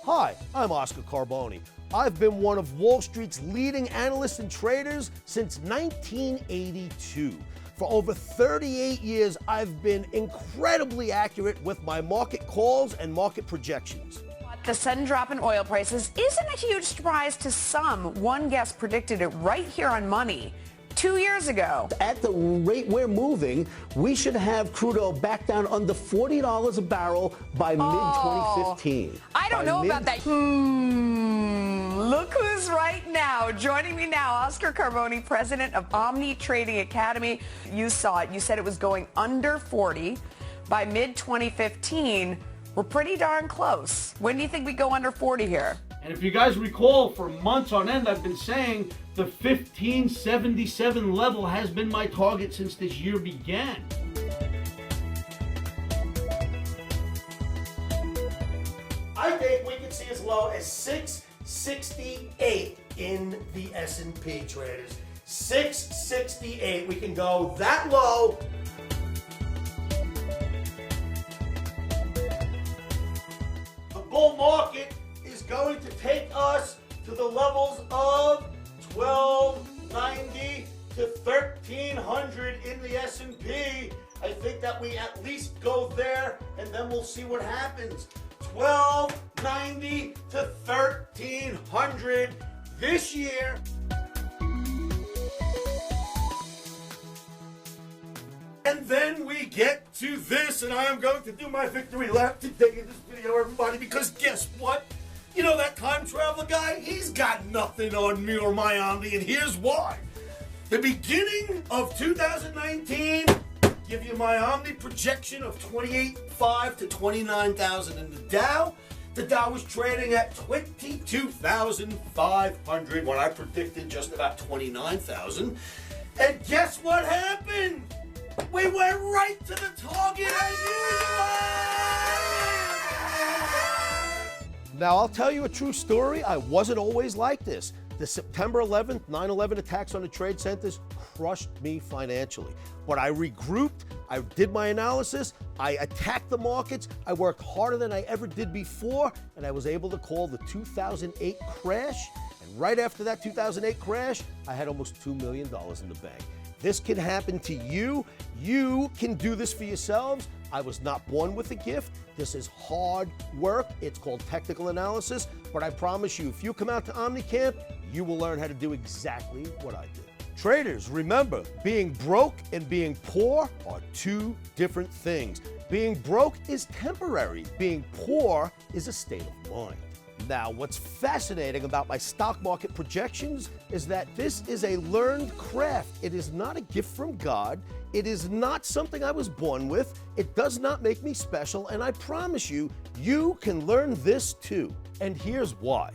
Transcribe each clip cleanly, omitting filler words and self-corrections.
Hi, I'm Oscar Carboni. I've been one of Wall Street's leading analysts and traders since 1982. For over 38 years, I've been incredibly accurate with my market calls and market projections. The sudden drop in oil prices isn't a huge surprise to some. One guest predicted it right here on Money 2 years ago. At the rate we're moving, we should have crude oil back down under $40 a barrel by mid-2015. I don't know about that. Look who's right now. Joining me now, Oscar Carboni, president of Omni Trading Academy. You saw it. You said it was going under 40 by mid-2015. We're pretty darn close. When do you think we go under 40 here? And if you guys recall, for months on end, I've been saying the 1577 level has been my target since this year began. I think we can see as low as 668 in the S&P, traders. 668. We can go that low. The bull market is going to take us to the levels of 1290 to 1300 in the S&P. I think that we at least go there, and then we'll see what happens. 1290 to 1300 this year. And then we get to this, and I am going to do my victory lap today in this video, everybody, because guess what? You know that time traveler guy? He's got nothing on me or my Omni, and here's why. The beginning of 2019, give you my Omni projection of 28.5 to 29,000 in the Dow. The Dow was trading at 22,500 when I predicted just about 29,000. And guess what happened? We went right to the target as usual. Now, I'll tell you a true story. I wasn't always like this. The September 11th, 9/11 attacks on the trade centers crushed me financially. But I regrouped, I did my analysis, I attacked the markets, I worked harder than I ever did before, and I was able to call the 2008 crash. And right after that 2008 crash, I had almost $2 million in the bank. This can happen to you. You can do this for yourselves. I was not born with a gift. This is hard work. It's called technical analysis. But I promise you, if you come out to OmniCamp, you will learn how to do exactly what I did. Traders, remember, being broke and being poor are two different things. Being broke is temporary. Being poor is a state of mind. Now, what's fascinating about my stock market projections is that this is a learned craft. It is not a gift from God. It is not something I was born with. It does not make me special, and I promise you, you can learn this too. And here's why.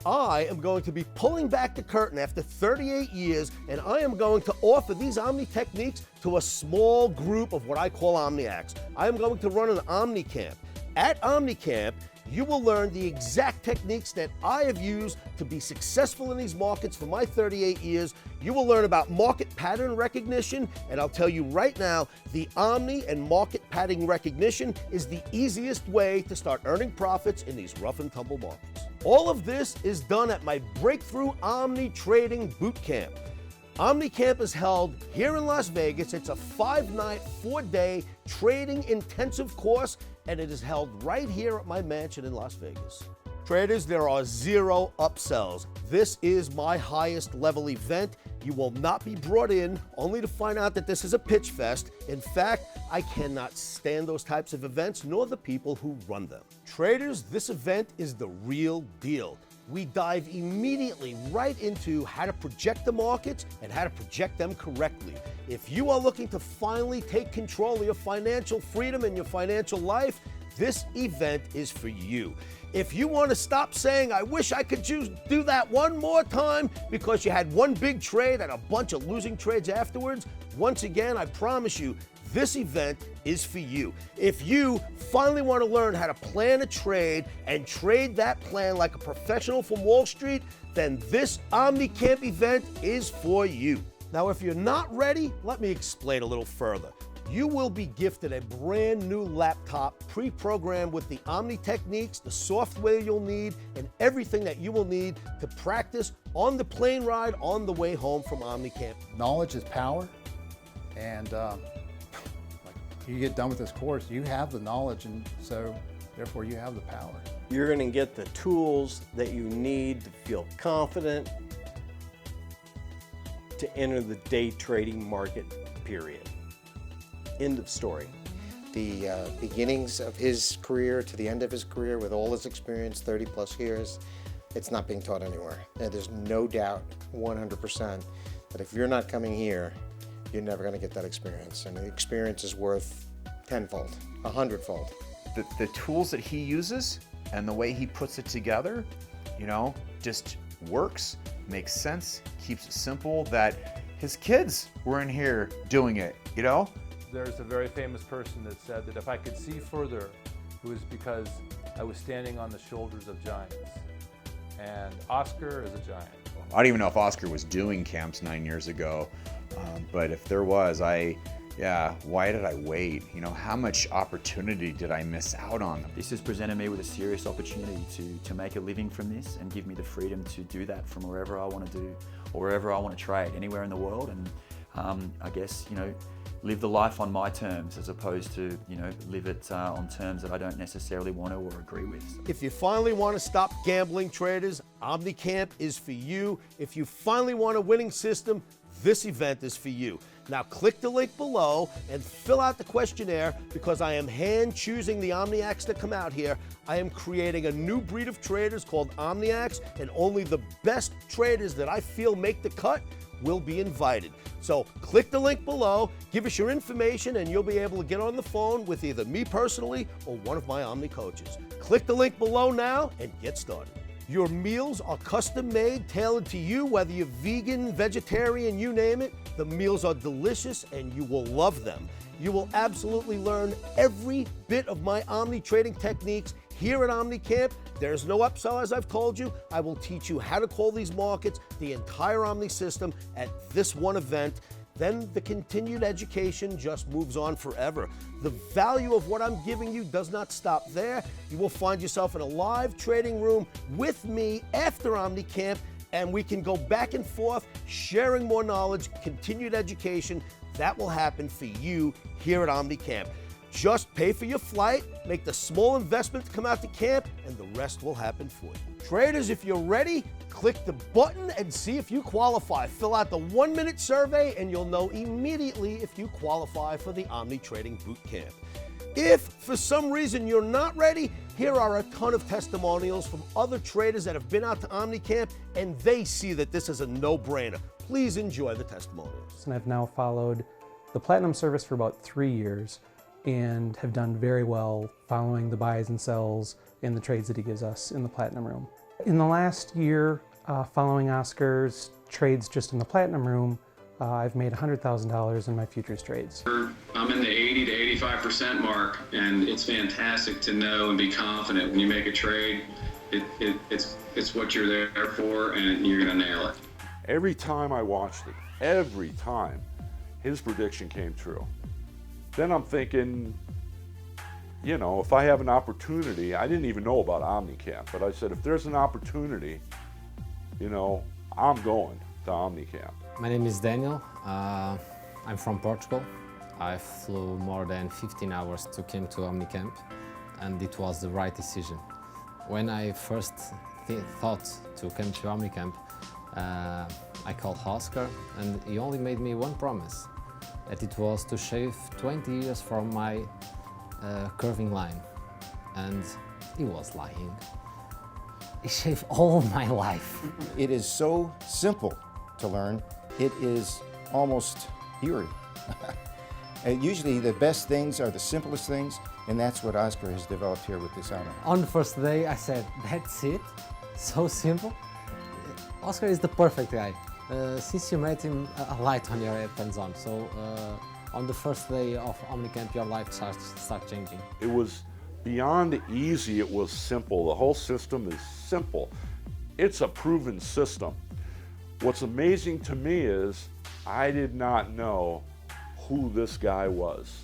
I am going to be pulling back the curtain after 38 years, and I am going to offer these Omni techniques to a small group of what I call Omniacs. I am going to run an OmniCamp. At OmniCamp, you will learn the exact techniques that I have used to be successful in these markets for my 38 years. You will learn about market pattern recognition, and I'll tell you right now, the Omni and market pattern recognition is the easiest way to start earning profits in these rough and tumble markets. All of this is done at my Breakthrough Omni Trading Bootcamp. OmniCamp is held here in Las Vegas. It's a 5-night, 4-day trading intensive course, and it is held right here at my mansion in Las Vegas. Traders, there are 0 upsells. This is my highest level event. You will not be brought in only to find out that this is a pitch fest. In fact, I cannot stand those types of events, nor the people who run them. Traders, this event is the real deal. We dive immediately right into how to project the markets and how to project them correctly. If you are looking to finally take control of your financial freedom and your financial life, this event is for you. If you want to stop saying, I wish I could do that one more time because you had one big trade and a bunch of losing trades afterwards, once again, I promise you, this event is for you. If you finally want to learn how to plan a trade and trade that plan like a professional from Wall Street, then this OmniCamp event is for you. Now, if you're not ready, let me explain a little further. you will be gifted a brand new laptop pre-programmed with the Omni techniques, the software you'll need, and everything that you will need to practice on the plane ride on the way home from Omni Camp. Knowledge is power, and you get done with this course, you have the knowledge, and so therefore you have the power. You're going to get the tools that you need to feel confident to enter the day trading market, period. End of story. The beginnings of his career to the end of his career with all his experience, 30 plus years, it's not being taught anywhere. And there's no doubt, 100%, that if you're not coming here, you're never going to get that experience. And the experience is worth tenfold, 100-fold. The tools that he uses and the way he puts it together, you know, just works, makes sense, keeps it simple, that his kids were in here doing it, you know? There's a very famous person that said that if I could see further, it was because I was standing on the shoulders of giants. And Oscar is a giant. I don't even know if Oscar was doing camps 9 years ago, but if there was, why did I wait? You know, how much opportunity did I miss out on? This has presented me with a serious opportunity to make a living from this and give me the freedom to do that from wherever I want to do or wherever I want to trade, anywhere in the world. And I guess, you know, live the life on my terms as opposed to, you know, live it on terms that I don't necessarily want to or agree with. If you finally want to stop gambling, traders, Omni Camp is for you. If you finally want a winning system, this event is for you. Now click the link below and fill out the questionnaire, because I am hand choosing the Omniacs that come out here. I am creating a new breed of traders called Omniacs, and only the best traders that I feel make the cut will be invited. So click the link below, give us your information, and you'll be able to get on the phone with either me personally or one of my Omni coaches. Click the link below now and get started. Your meals are custom made, tailored to you, whether you're vegan, vegetarian, you name it. The meals are delicious and you will love them. You will absolutely learn every bit of my Omni trading techniques here at Omni Camp. There's no upsell, as I've told you. I will teach you how to call these markets, the entire Omni system at this one event. Then the continued education just moves on forever. The value of what I'm giving you does not stop there. You will find yourself in a live trading room with me after Omni Camp, and we can go back and forth, sharing more knowledge, continued education. That will happen for you here at Omni Camp. Just pay for your flight, make the small investment to come out to camp, and the rest will happen for you. Traders, if you're ready, click the button and see if you qualify. Fill out the 1-minute survey and you'll know immediately if you qualify for the Omni Trading Bootcamp. If for some reason you're not ready, here are a ton of testimonials from other traders that have been out to Omni Camp, and they see that this is a no-brainer. Please enjoy the testimonials. And I've now followed the Platinum service for about 3 years and have done very well following the buys and sells in the trades that he gives us in the Platinum room. In the last year, following Oscar's trades just in the Platinum room, I've made $100,000 in my futures trades. I'm in the 80 to 85% mark, and it's fantastic to know and be confident when you make a trade, it's what you're there for, and you're gonna nail it. Every time I watched it, every time, his prediction came true. Then I'm thinking, you know, if I have an opportunity, I didn't even know about OmniCamp, but I said, if there's an opportunity, you know, I'm going to OmniCamp. My name is Daniel. I'm from Portugal. I flew more than 15 hours to come to OmniCamp, and it was the right decision. When I first thought to come to OmniCamp, I called Oscar, and he only made me one promise, that it was to shave 20 years from my curving line, and he was lying. He shaved all my life. It is so simple to learn. It is almost eerie. And usually the best things are the simplest things, and that's what Oscar has developed here with this honor. On the first day, I said, that's it? So simple? Oscar is the perfect guy. Since you met him, a light on your head turns on. So on the first day of OmniCamp, your life starts changing. It was beyond easy, it was simple. The whole system is simple. It's a proven system. What's amazing to me is I did not know who this guy was.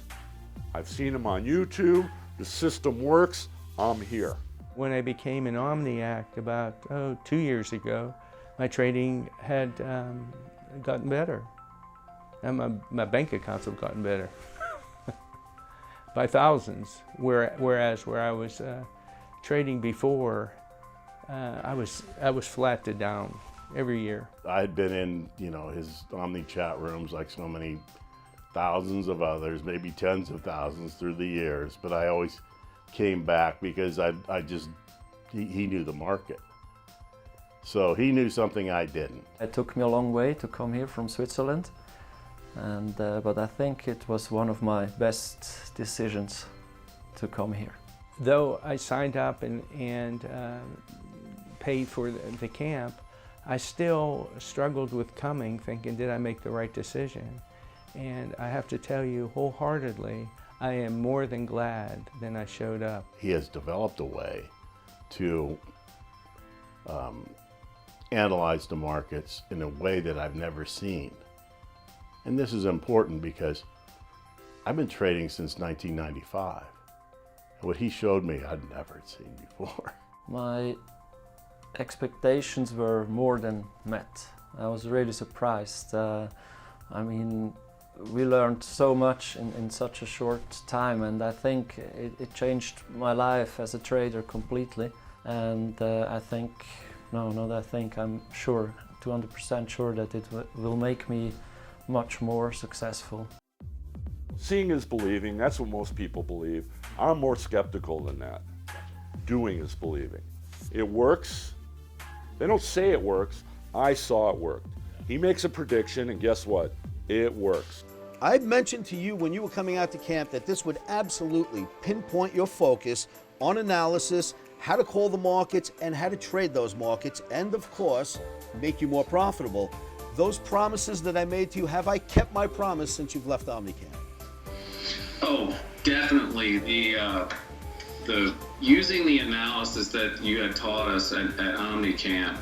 I've seen him on YouTube. The system works. I'm here. When I became an Omniac about 2 years ago, my trading had gotten better. And my bank accounts have gotten better by thousands. Whereas where I was trading before, I was flatted down every year. I had been in, his Omni chat rooms like so many thousands of others, maybe tens of thousands through the years, but I always came back because he knew the market. So he knew something I didn't. It took me a long way to come here from Switzerland, but I think it was one of my best decisions to come here. Though I signed up and paid for the camp, I still struggled with coming, thinking, did I make the right decision? And I have to tell you wholeheartedly, I am more than glad that I showed up. He has developed a way to analyze the markets in a way that I've never seen. And this is important because I've been trading since 1995. What he showed me, I'd never seen before. My expectations were more than met. I was really surprised. I mean, we learned so much in such a short time, and I think it changed my life as a trader completely. And I'm sure, 200% sure that it will make me much more successful. Seeing is believing, that's what most people believe. I'm more skeptical than that. Doing is believing. It works. They don't say it works. I saw it work. He makes a prediction, and guess what? It works. I mentioned to you when you were coming out to camp that this would absolutely pinpoint your focus on analysis, how to call the markets, and how to trade those markets, and of course, make you more profitable. Those promises that I made to you, have I kept my promise since you've left Omni Camp? Oh, definitely. The using the analysis that you had taught us at Omni Camp,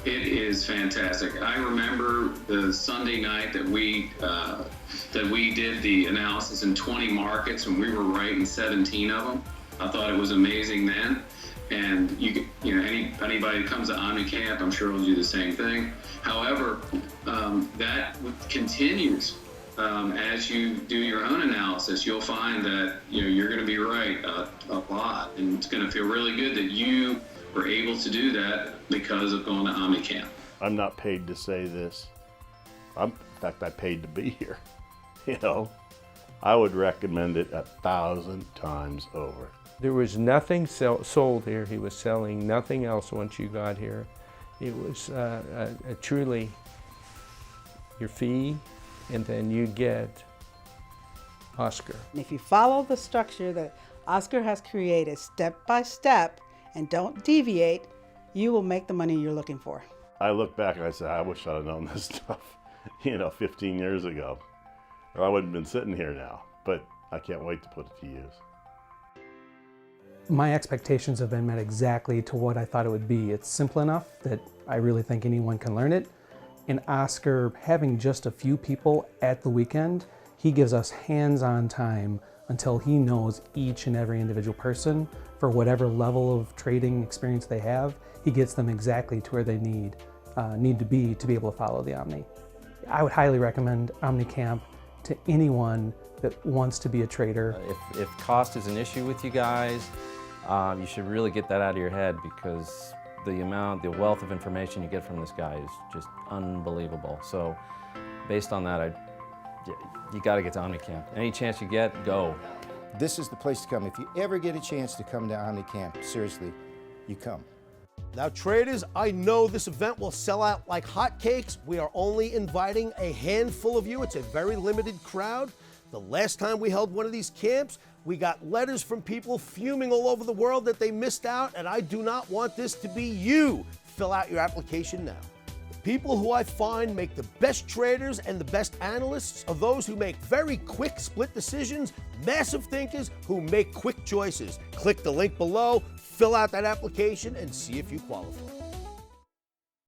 it is fantastic. I remember the Sunday night that we did the analysis in 20 markets, and we were right in 17 of them. I thought it was amazing then. And anybody that comes to Omni Camp, I'm sure will do the same thing. However, that continues. As you do your own analysis, you'll find that you're going to be right a lot, and it's going to feel really good that you were able to do that because of going to Omni Camp. I'm not paid to say this. In fact, I paid to be here. I would recommend it 1,000 times over. There was nothing sold here. He was selling nothing else once you got here. It was truly your fee, and then you get Oscar. And if you follow the structure that Oscar has created step by step and don't deviate, you will make the money you're looking for. I look back and I say, I wish I'd have known this stuff, 15 years ago, or I wouldn't have been sitting here now. But I can't wait to put it to use. My expectations have been met exactly to what I thought it would be. It's simple enough that I really think anyone can learn it. And Oscar, having just a few people at the weekend, he gives us hands-on time until he knows each and every individual person for whatever level of trading experience they have. He gets them exactly to where they need to be able to follow the Omni. I would highly recommend Omni Camp to anyone that wants to be a trader. If cost is an issue with you guys, you should really get that out of your head, because the wealth of information you get from this guy is just unbelievable. So based on that, you got to get to Omni Camp. Any chance you get, go. This is the place to come. If you ever get a chance to come to Omni Camp, seriously, you come. Now traders, I know this event will sell out like hotcakes. We are only inviting a handful of you. It's a very limited crowd. The last time we held one of these camps, we got letters from people fuming all over the world that they missed out, and I do not want this to be you. Fill out your application now. The people who I find make the best traders and the best analysts are those who make very quick split decisions, massive thinkers who make quick choices. Click the link below, fill out that application, and see if you qualify.